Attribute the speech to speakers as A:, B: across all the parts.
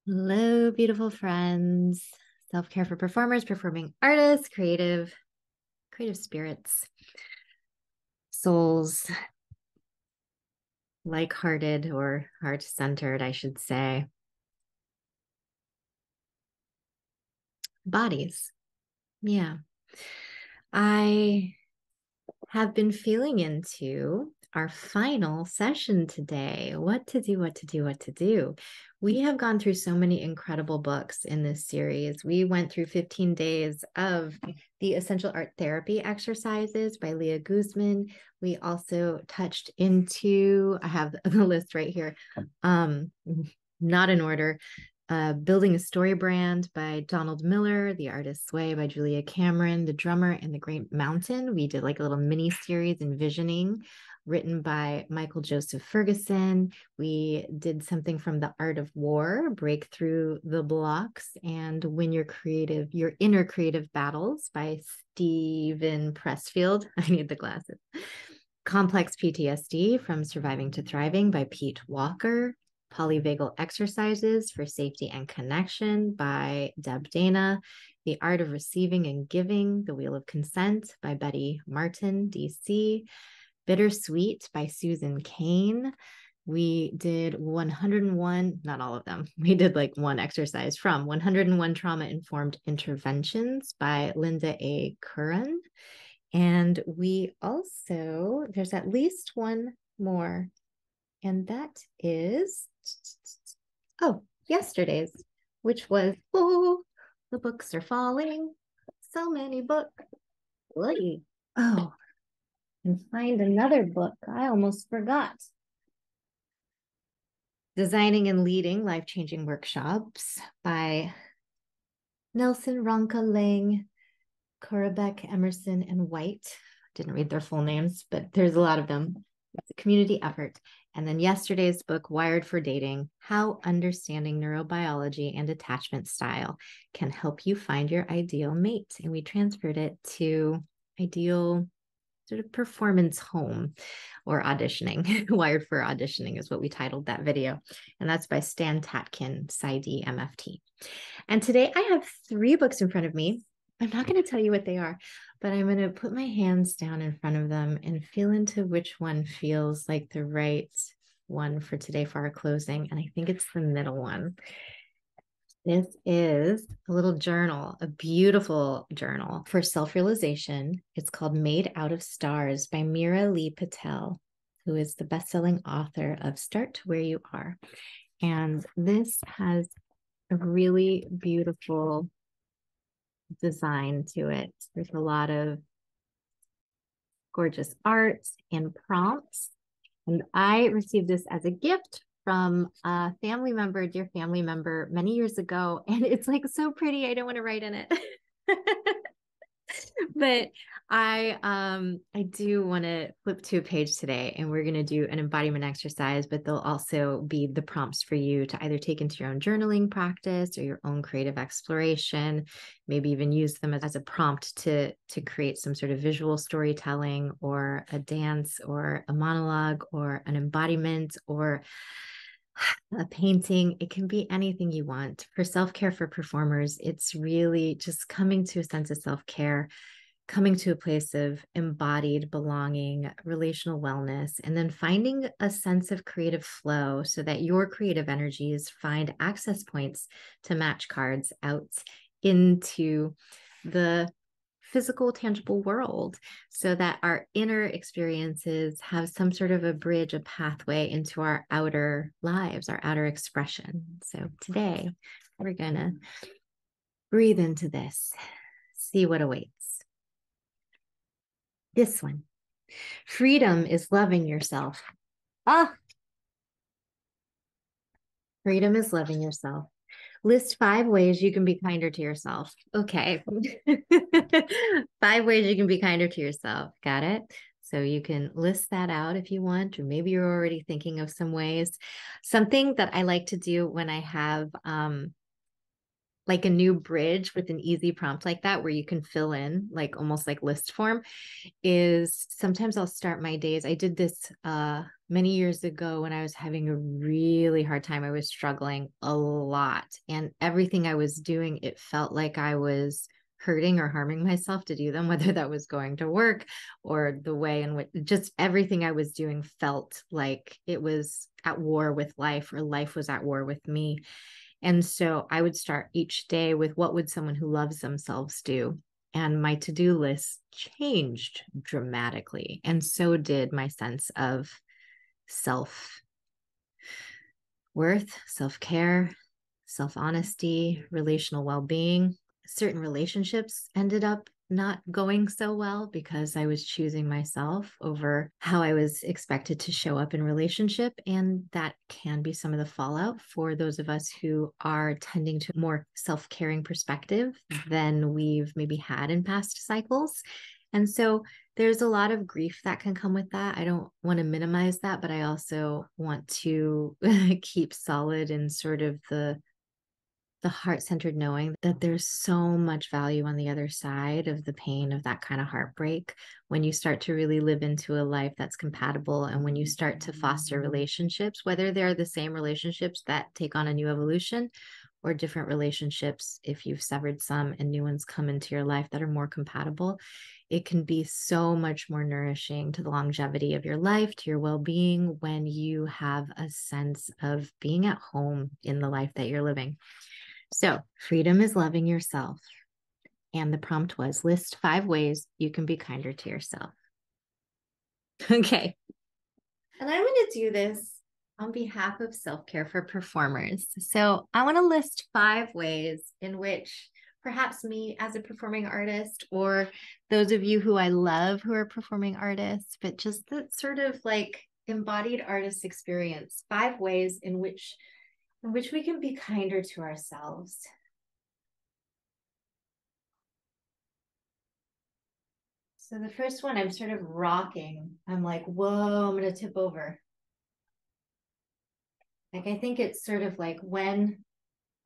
A: Hello, beautiful friends. Self-care for performers, performing artists, creative spirits, souls, like-hearted or heart-centered, I should say. Bodies. Yeah. I have been feeling into our final session today. What to do, what to do, what to do. We have gone through so many incredible books in this series. We went through 15 days of the Essential Art Therapy exercises by Leah Guzman. We also touched into, I have the list right here, not in order, Building a Story Brand by Donald Miller, The Artist's Way by Julia Cameron, The Drummer and the Great Mountain. We did like a little mini series, Envisioning, written by Michael Joseph Ferguson. We did something from The Art of War, Break Through the Blocks and Win Your Inner Creative Battles by Stephen Pressfield. I need the glasses. Complex PTSD from Surviving to Thriving by Pete Walker. Polyvagal Exercises for Safety and Connection by Deb Dana, The Art of Receiving and Giving, The Wheel of Consent by Betty Martin, DC, Bittersweet by Susan Cain. We did 101, not all of them. We did like one exercise from 101 Trauma Informed Interventions by Linda A. Curran. And we also, there's at least one more, and that is yesterday's, which was the books are falling, so many books. Oh, and find another book. I almost forgot. Designing and Leading Life-Changing Workshops by Nelson, Ronka, Lang, Korabek, Emerson, and White. Didn't read their full names, but there's a lot of them. It's a community effort. And then yesterday's book, Wired for Dating, How Understanding Neurobiology and Attachment Style Can Help You Find Your Ideal Mate. And we transferred it to Ideal sort of Performance Home or Auditioning. Wired for Auditioning is what we titled that video. And that's by Stan Tatkin, PsyD MFT. And today I have 3 books in front of me. I'm not going to tell you what they are, but I'm going to put my hands down in front of them and feel into which one feels like the right one for today for our closing. And I think it's the middle one. This is a little journal, a beautiful journal for self-realization. It's called Made Out of Stars by Meera Lee Patel, who is the best-selling author of Start to Where You Are. And this has a really beautiful design to it. There's a lot of gorgeous art and prompts. And I received this as a gift from a family member, a dear family member, many years ago. And it's like so pretty. I don't want to write in it. But I do want to flip to a page today, and we're going to do an embodiment exercise, but they'll also be the prompts for you to either take into your own journaling practice or your own creative exploration, maybe even use them as a prompt to create some sort of visual storytelling or a dance or a monologue or an embodiment or a painting. It can be anything you want. For self-care for performers, it's really just coming to a sense of self-care, coming to a place of embodied belonging, relational wellness, and then finding a sense of creative flow so that your creative energies find access points to match cards out into the physical, tangible world so that our inner experiences have some sort of a bridge, a pathway into our outer lives, our outer expression. So today we're going to breathe into this, see what awaits. This one, freedom is loving yourself. Freedom is loving yourself. List 5 ways you can be kinder to yourself. Okay. 5 ways you can be kinder to yourself. Got it? So you can list that out if you want, or maybe you're already thinking of some ways. Something that I like to do when I have like a new bridge with an easy prompt like that, where you can fill in like almost like list form, is sometimes I'll start my days. I did this many years ago when I was having a really hard time. I was struggling a lot, and everything I was doing, it felt like I was hurting or harming myself to do them, whether that was going to work or the way in which just everything I was doing felt like it was at war with life, or life was at war with me. And so I would start each day with, what would someone who loves themselves do? And my to-do list changed dramatically. And so did my sense of self-worth, self-care, self-honesty, relational well-being. Certain relationships ended up not going so well because I was choosing myself over how I was expected to show up in relationship. And that can be some of the fallout for those of us who are tending to a more self-caring perspective than we've maybe had in past cycles. And so there's a lot of grief that can come with that. I don't want to minimize that, but I also want to keep solid in sort of the heart-centered knowing that there's so much value on the other side of the pain of that kind of heartbreak, when you start to really live into a life that's compatible, and when you start to foster relationships, whether they're the same relationships that take on a new evolution, or different relationships, if you've severed some and new ones come into your life that are more compatible, it can be so much more nourishing to the longevity of your life, to your well-being, when you have a sense of being at home in the life that you're living. So, freedom is loving yourself. And the prompt was, list 5 ways you can be kinder to yourself. Okay. And I'm going to do this on behalf of self-care for performers. So, I want to list 5 ways in which perhaps me as a performing artist, or those of you who I love who are performing artists, but just that sort of like embodied artist experience, 5 ways in which we can be kinder to ourselves. So the first one, I'm sort of rocking. I'm like, whoa, I'm going to tip over. Like, I think it's sort of like when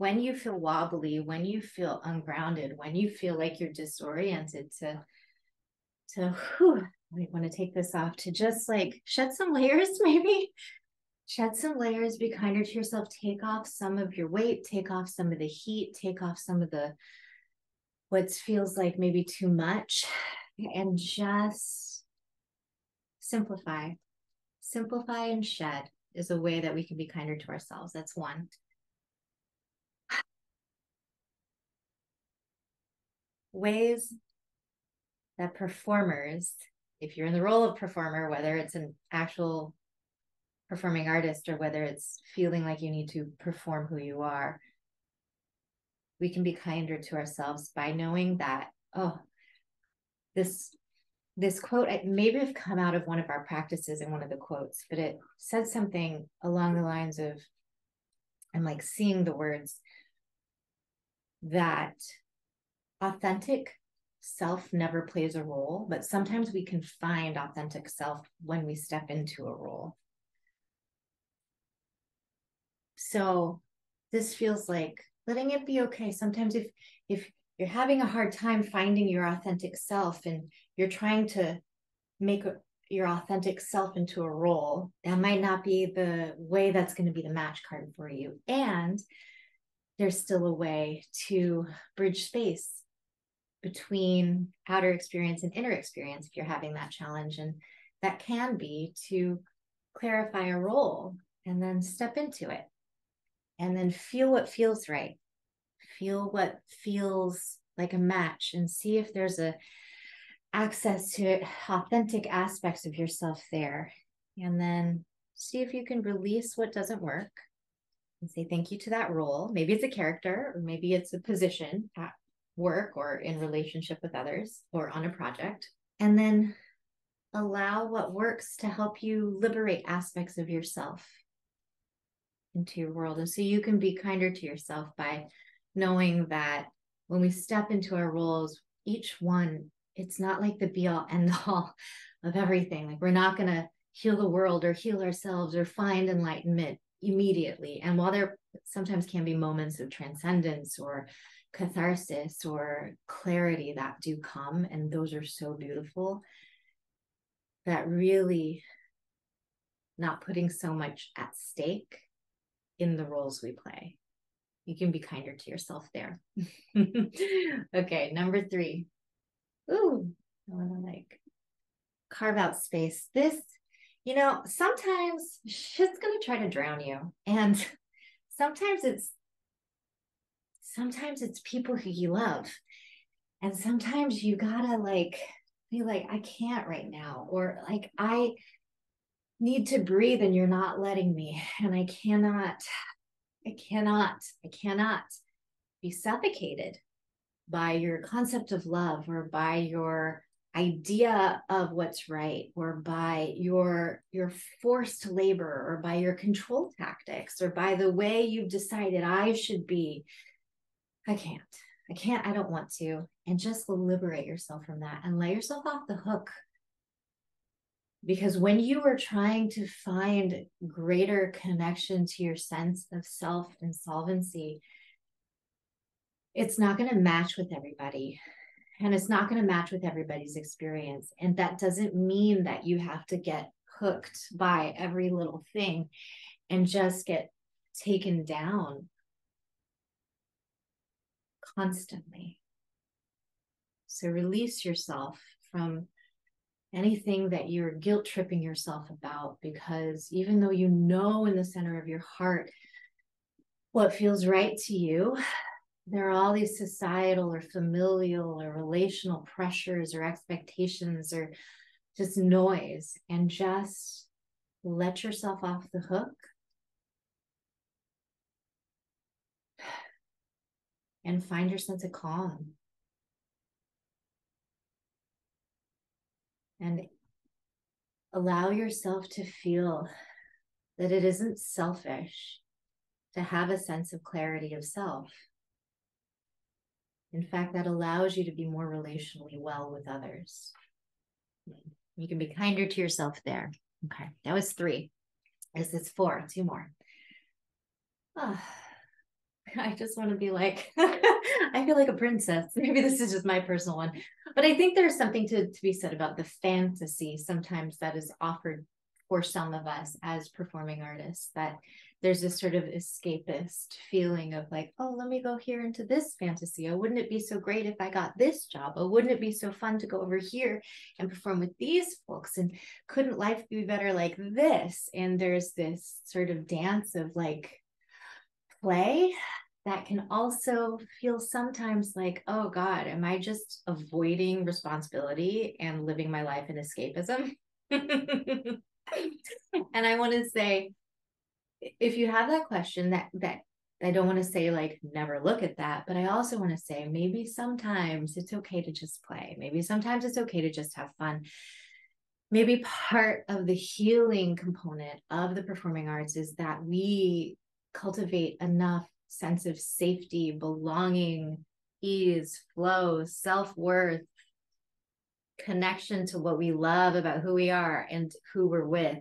A: you feel wobbly, when you feel ungrounded, when you feel like you're disoriented, whew, I want to take this off, to just like shed some layers, maybe. Shed some layers, be kinder to yourself, take off some of your weight, take off some of the heat, take off some of the what feels like maybe too much, and just simplify. Simplify and shed is a way that we can be kinder to ourselves. That's one. Ways that performers, if you're in the role of performer, whether it's an actual performing artist or whether it's feeling like you need to perform who you are, we can be kinder to ourselves by knowing that, oh, this quote, maybe have come out of one of our practices in one of the quotes, but it said something along the lines of, I'm like seeing the words, that authentic self never plays a role, but sometimes we can find authentic self when we step into a role. So this feels like letting it be okay. Sometimes if you're having a hard time finding your authentic self and you're trying to make your authentic self into a role, that might not be the way that's going to be the match card for you. And there's still a way to bridge space between outer experience and inner experience if you're having that challenge. And that can be to clarify a role and then step into it and then feel what feels right. Feel what feels like a match and see if there's a access to authentic aspects of yourself there. And then see if you can release what doesn't work and say thank you to that role. Maybe it's a character, or maybe it's a position at work or in relationship with others or on a project. And then allow what works to help you liberate aspects of yourself into your world. And so you can be kinder to yourself by knowing that when we step into our roles, each one, it's not like the be all end all of everything. Like, we're not going to heal the world or heal ourselves or find enlightenment immediately. And while there sometimes can be moments of transcendence or catharsis or clarity that do come. And those are so beautiful, that really not putting so much at stake in the roles we play. You can be kinder to yourself there. Okay, number 3. Ooh, I want to like carve out space. This, sometimes shit's gonna try to drown you. And sometimes it's people who you love. And sometimes you gotta like be like, I can't right now, or like I need to breathe and you're not letting me. And I cannot be suffocated by your concept of love, or by your idea of what's right, or by your forced labor, or by your control tactics, or by the way you've decided I should be. I can't, I don't want to. And just liberate yourself from that and let yourself off the hook. Because when you are trying to find greater connection to your sense of self and solvency, it's not going to match with everybody. And it's not going to match with everybody's experience. And that doesn't mean that you have to get hooked by every little thing and just get taken down constantly. So release yourself from anything that you're guilt tripping yourself about, because even though you know in the center of your heart what feels right to you, there are all these societal or familial or relational pressures or expectations or just noise. And just let yourself off the hook and find your sense of calm. And allow yourself to feel that it isn't selfish to have a sense of clarity of self. In fact, that allows you to be more relationally well with others. You can be kinder to yourself there. Okay, that was 3. This is 4, 2 more. Oh, I just want to be like, I feel like a princess. Maybe this is just my personal one. But I think there's something to be said about the fantasy sometimes that is offered for some of us as performing artists, that there's this sort of escapist feeling of like, oh, let me go here into this fantasy. Oh, wouldn't it be so great if I got this job? Oh, wouldn't it be so fun to go over here and perform with these folks? And couldn't life be better like this? And there's this sort of dance of like play that can also feel sometimes like, oh God, am I just avoiding responsibility and living my life in escapism? And I want to say, if you have that question, that I don't want to say like never look at that, but I also want to say maybe sometimes it's okay to just play. Maybe sometimes it's okay to just have fun. Maybe part of the healing component of the performing arts is that we cultivate enough sense of safety, belonging, ease, flow, self-worth, connection to what we love about who we are and who we're with,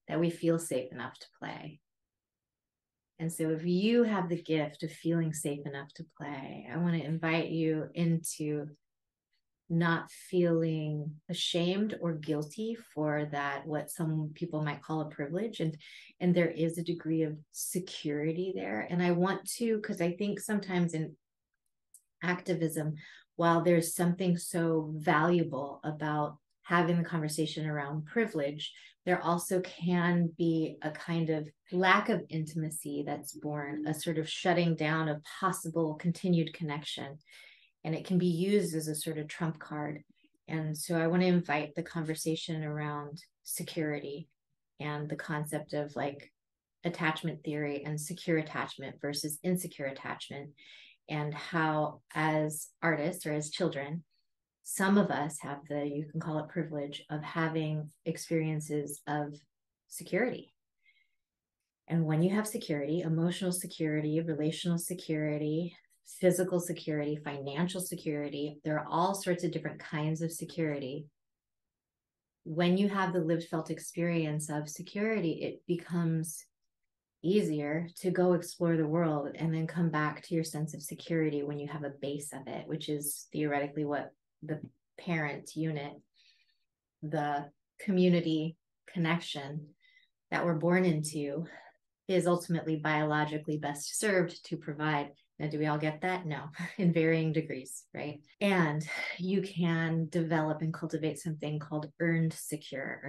A: that we feel safe enough to play. And so if you have the gift of feeling safe enough to play, I want to invite you into not feeling ashamed or guilty for that, what some people might call a privilege. And there is a degree of security there. And I want to, because I think sometimes in activism, while there's something so valuable about having the conversation around privilege, there also can be a kind of lack of intimacy that's born, a sort of shutting down of possible continued connection. And it can be used as a sort of trump card. And so I want to invite the conversation around security and the concept of like attachment theory and secure attachment versus insecure attachment, and how as artists or as children, some of us have the, you can call it privilege, of having experiences of security. And when you have security, emotional security, relational security, physical security, financial security, there are all sorts of different kinds of security. When you have the lived felt experience of security, it becomes easier to go explore the world and then come back to your sense of security when you have a base of it, which is theoretically what the parent unit, the community connection that we're born into, is ultimately biologically best served to provide. Now, do we all get that? No, in varying degrees, right? And you can develop and cultivate something called earned secure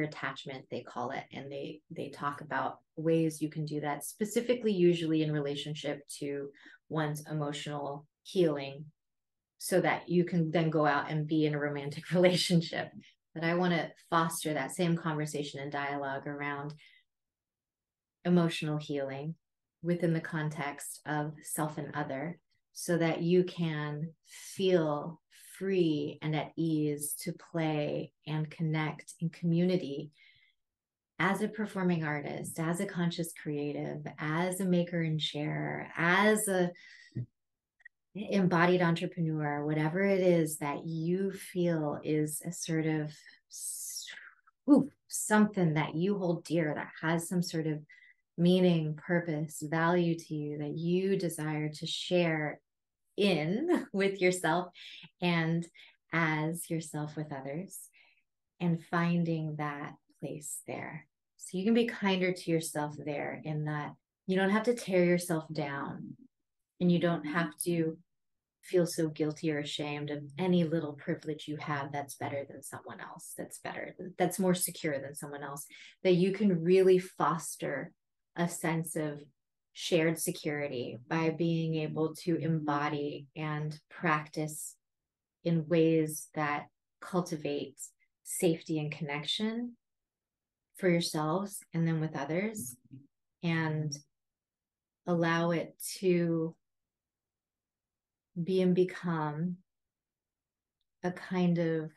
A: attachment, they call it. And they talk about ways you can do that, specifically, usually in relationship to one's emotional healing, so that you can then go out and be in a romantic relationship. But I want to foster that same conversation and dialogue around emotional healing within the context of self and other, so that you can feel free and at ease to play and connect in community as a performing artist, as a conscious creative, as a maker and sharer, as a embodied entrepreneur, whatever it is that you feel is a sort of something that you hold dear, that has some sort of meaning, purpose, value to you, that you desire to share in with yourself and as yourself with others, and finding that place there. So you can be kinder to yourself there, in that you don't have to tear yourself down, and you don't have to feel so guilty or ashamed of any little privilege you have that's better than someone else, that's more secure than someone else, that you can really foster a sense of shared security by being able to embody and practice in ways that cultivate safety and connection for yourselves and then with others, and allow it to be and become a kind of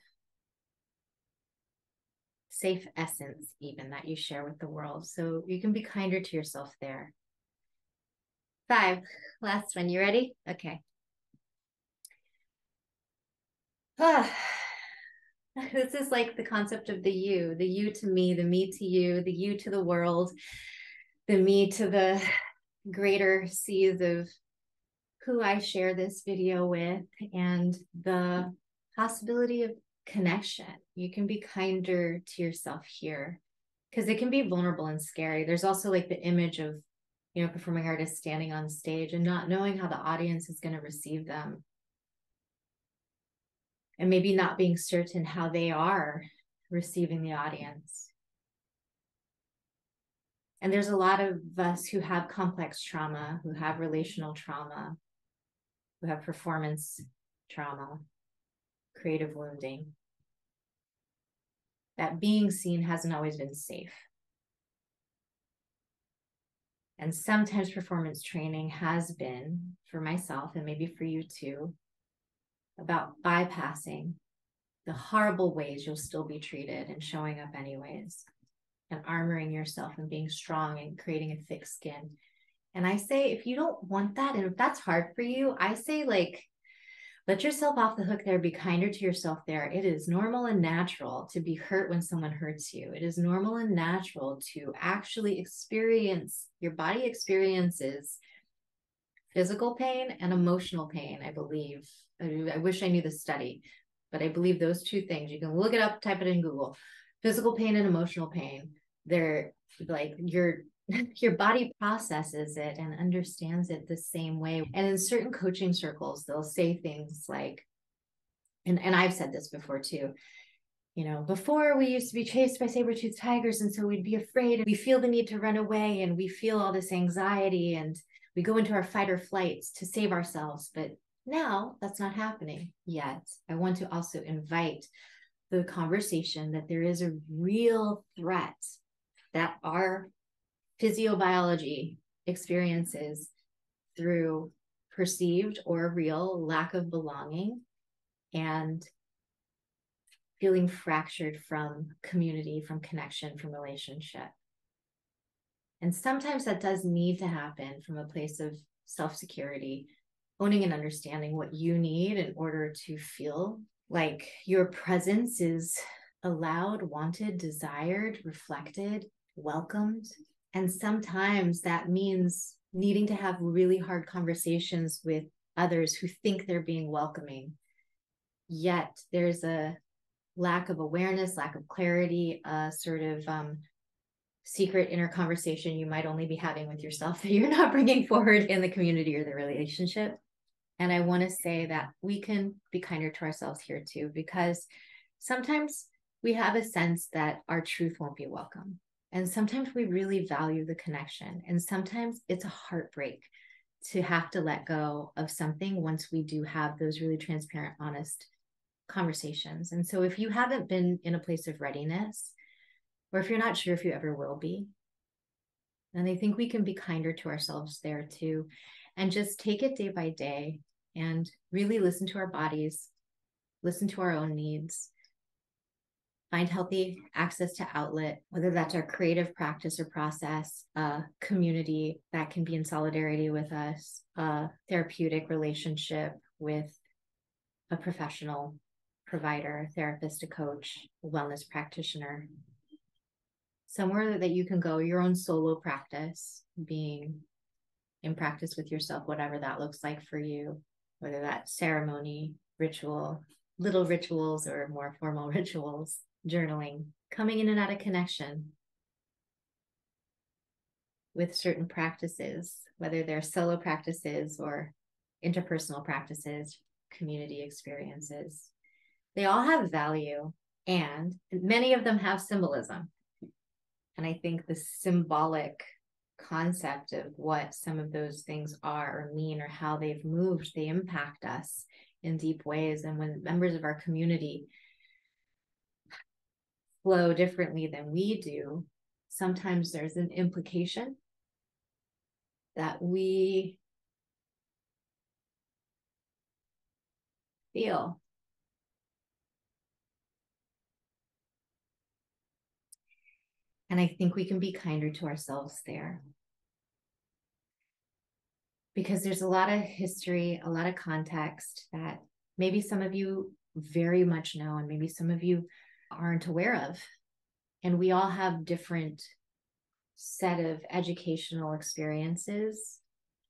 A: safe essence, even, that you share with the world. So you can be kinder to yourself there. 5, last one. You ready? Okay. This is like the concept of the you to me, the me to you, the you to the world, the me to the greater seas of who I share this video with, and the possibility of connection. You can be kinder to yourself here, because it can be vulnerable and scary. There's also like the image of, performing artists standing on stage and not knowing how the audience is going to receive them, and maybe not being certain how they are receiving the audience. And there's a lot of us who have complex trauma, who have relational trauma, who have performance trauma, creative wounding, that being seen hasn't always been safe. And sometimes performance training has been, for myself, and maybe for you too, about bypassing the horrible ways you'll still be treated and showing up anyways, and armoring yourself and being strong and creating a thick skin. And I say, if you don't want that, and if that's hard for you, I say, like, let yourself off the hook there. Be kinder to yourself there. It is normal and natural to be hurt when someone hurts you. It is normal and natural to actually experience, your body experiences physical pain and emotional pain, I believe. I wish I knew the study, but I believe those two things, you can look it up, type it in Google. Physical pain and emotional pain, they're like your body processes it and understands it the same way. And in certain coaching circles, they'll say things like, and I've said this before too, before we used to be chased by saber-toothed tigers, and so we'd be afraid, and we feel the need to run away, and we feel all this anxiety, and we go into our fight or flights to save ourselves. But now that's not happening yet. I want to also invite the conversation that there is a real threat that our physiobiology experiences through perceived or real lack of belonging and feeling fractured from community, from connection, from relationship. And sometimes that does need to happen from a place of self-security, owning and understanding what you need in order to feel like your presence is allowed, wanted, desired, reflected, welcomed, And sometimes that means needing to have really hard conversations with others who think they're being welcoming. Yet there's a lack of awareness, lack of clarity, a sort of secret inner conversation you might only be having with yourself that you're not bringing forward in the community or the relationship. And I want to say that we can be kinder to ourselves here too, because sometimes we have a sense that our truth won't be welcome. And sometimes we really value the connection. And sometimes it's a heartbreak to have to let go of something once we do have those really transparent, honest conversations. And so if you haven't been in a place of readiness, or if you're not sure if you ever will be, then I think we can be kinder to ourselves there too, and just take it day by day and really listen to our bodies, listen to our own needs, find healthy access to outlet, whether that's our creative practice or process, a community that can be in solidarity with us, a therapeutic relationship with a professional provider, a therapist, a coach, a wellness practitioner, somewhere that you can go, your own solo practice, being in practice with yourself, whatever that looks like for you, whether that's ceremony, ritual, little rituals, or more formal rituals, journaling, coming in and out of connection with certain practices, whether they're solo practices or interpersonal practices, community experiences. They all have value, and many of them have symbolism. And I think the symbolic concept of what some of those things are or mean or how they've moved, they impact us in deep ways. And when members of our community flow differently than we do, sometimes there's an implication that we feel. And I think we can be kinder to ourselves there. Because there's a lot of history, a lot of context that maybe some of you very much know, and maybe some of you aren't aware of. And we all have different set of educational experiences.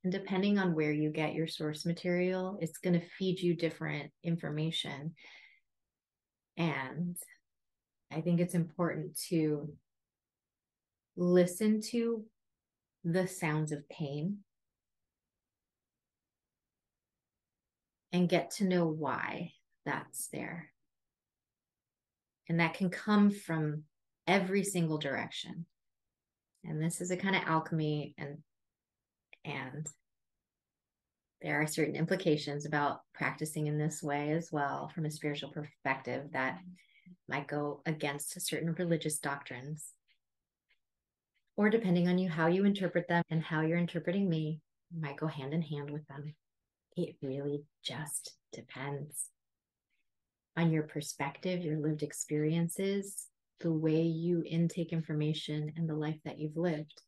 A: And depending on where you get your source material, it's going to feed you different information. And I think it's important to listen to the sounds of pain and get to know why that's there. And that can come from every single direction. And this is a kind of alchemy, and there are certain implications about practicing in this way as well from a spiritual perspective that might go against certain religious doctrines. Or depending on you, how you interpret them and how you're interpreting me, might go hand in hand with them. It really just depends on your perspective, your lived experiences, the way you intake information, and the life that you've lived.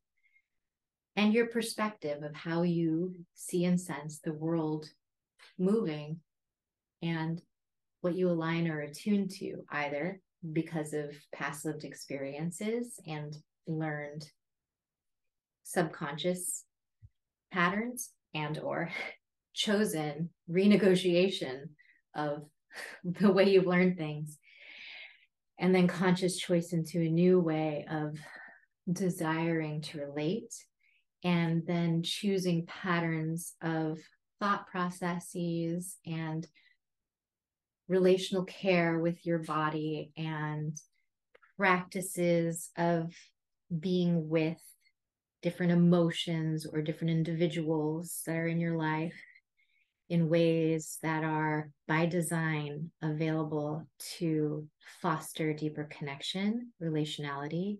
A: And your perspective of how you see and sense the world moving and what you align or attune to, either because of past lived experiences and learned subconscious patterns, and or chosen renegotiation of the way you've learned things, and then conscious choice into a new way of desiring to relate, and then choosing patterns of thought processes and relational care with your body and practices of being with different emotions or different individuals that are in your life in ways that are by design available to foster deeper connection, relationality,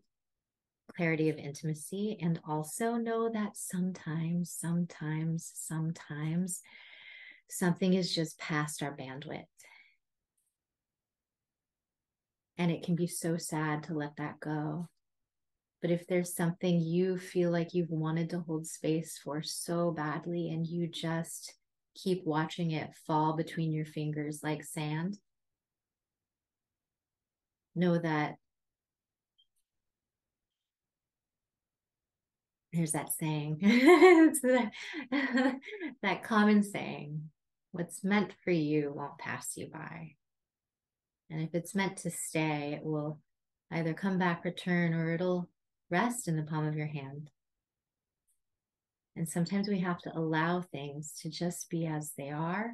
A: clarity of intimacy, and also know that sometimes something is just past our bandwidth. And it can be so sad to let that go. But if there's something you feel like you've wanted to hold space for so badly, and you just keep watching it fall between your fingers like sand, know that There's that saying, it's that common saying, what's meant for you won't pass you by. And if it's meant to stay, it will either come back, return, or it'll rest in the palm of your hand. And sometimes we have to allow things to just be as they are,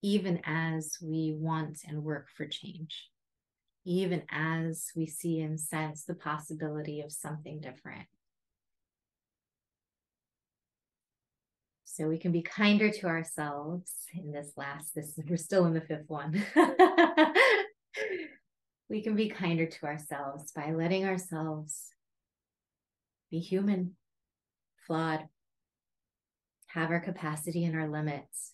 A: even as we want and work for change, even as we see and sense the possibility of something different. So we can be kinder to ourselves in we're still in the fifth one. We can be kinder to ourselves by letting ourselves be human, flawed, have our capacity and our limits,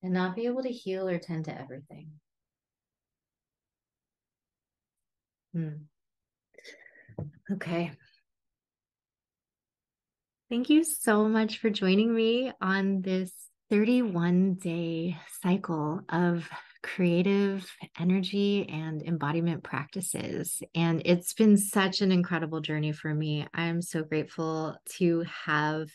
A: and not be able to heal or tend to everything. Okay. Thank you so much for joining me on this 31-day cycle of creative energy and embodiment practices. And it's been such an incredible journey for me. I'm so grateful to have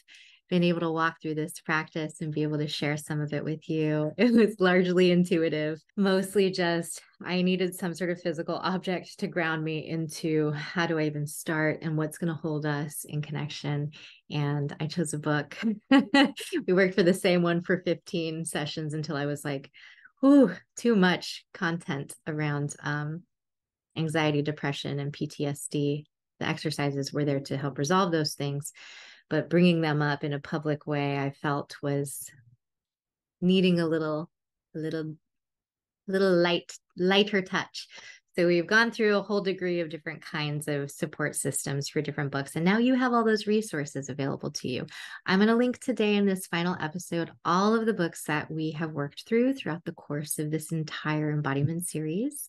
A: been able to walk through this practice and be able to share some of it with you. It was largely intuitive, mostly just I needed some sort of physical object to ground me into how do I even start and what's going to hold us in connection. And I chose a book. We worked for the same one for 15 sessions until I was like, ooh, too much content around anxiety, depression, and PTSD. The exercises were there to help resolve those things, but bringing them up in a public way, I felt was needing a little lighter touch. So we've gone through a whole degree of different kinds of support systems for different books. And now you have all those resources available to you. I'm going to link today in this final episode all of the books that we have worked through throughout the course of this entire embodiment series.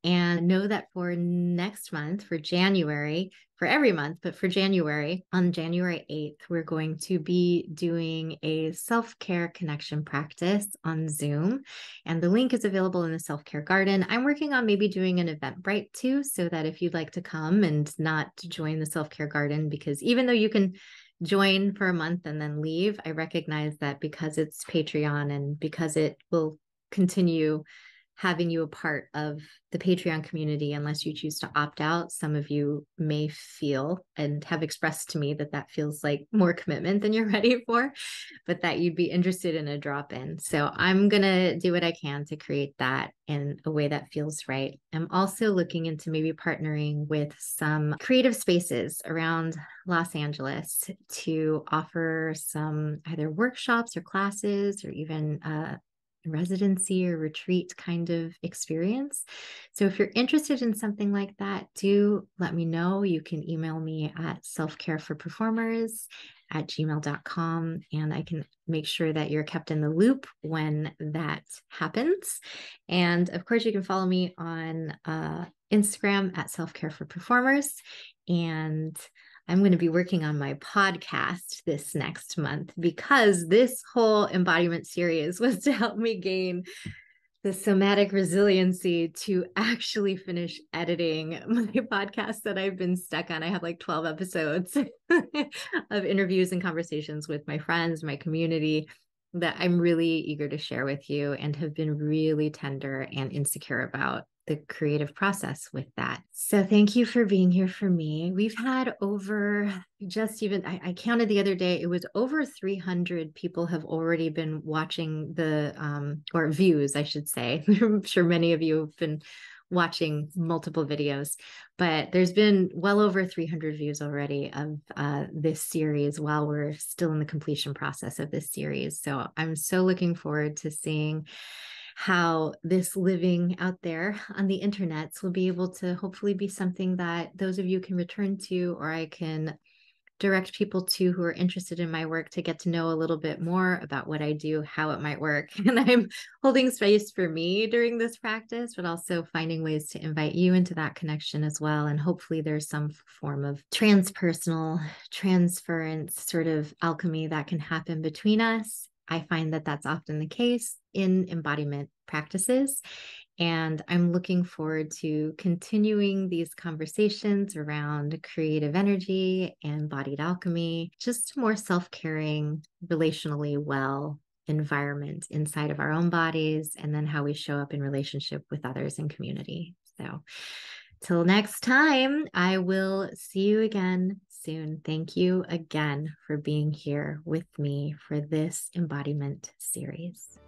A: And know that for next month, for January, for every month, but for January, on January 8th, we're going to be doing a self-care connection practice on Zoom. And the link is available in the self-care garden. I'm working on maybe doing an Eventbrite too, so that if you'd like to come and not join the self-care garden, because even though you can join for a month and then leave, I recognize that because it's Patreon and because it will continue having you a part of the Patreon community, unless you choose to opt out, some of you may feel and have expressed to me that that feels like more commitment than you're ready for, but that you'd be interested in a drop-in. So I'm going to do what I can to create that in a way that feels right. I'm also looking into maybe partnering with some creative spaces around Los Angeles to offer some either workshops or classes or even residency or retreat kind of experience. So if you're interested in something like that, do let me know. You can email me at selfcareforperformers@gmail.com, and I can make sure that you're kept in the loop when that happens. And of course, you can follow me on Instagram at selfcareforperformers. And I'm going to be working on my podcast this next month because this whole embodiment series was to help me gain the somatic resiliency to actually finish editing my podcast that I've been stuck on. I have like 12 episodes of interviews and conversations with my friends, my community, that I'm really eager to share with you and have been really tender and insecure about the creative process with that. So thank you for being here for me. We've had over I counted the other day, it was over 300 people have already been watching or views, I should say. I'm sure many of you have been watching multiple videos, but there's been well over 300 views already of this series while we're still in the completion process of this series. So I'm so looking forward to seeing how this living out there on the internets will be able to hopefully be something that those of you can return to, or I can direct people to who are interested in my work to get to know a little bit more about what I do, how it might work. And I'm holding space for me during this practice, but also finding ways to invite you into that connection as well. And hopefully there's some form of transpersonal transference, sort of alchemy that can happen between us. I find that that's often the case in embodiment practices. And I'm looking forward to continuing these conversations around creative energy and embodied alchemy, just more self-caring, relationally well environment inside of our own bodies, and then how we show up in relationship with others and community. So till next time, I will see you again soon. Thank you again for being here with me for this embodiment series.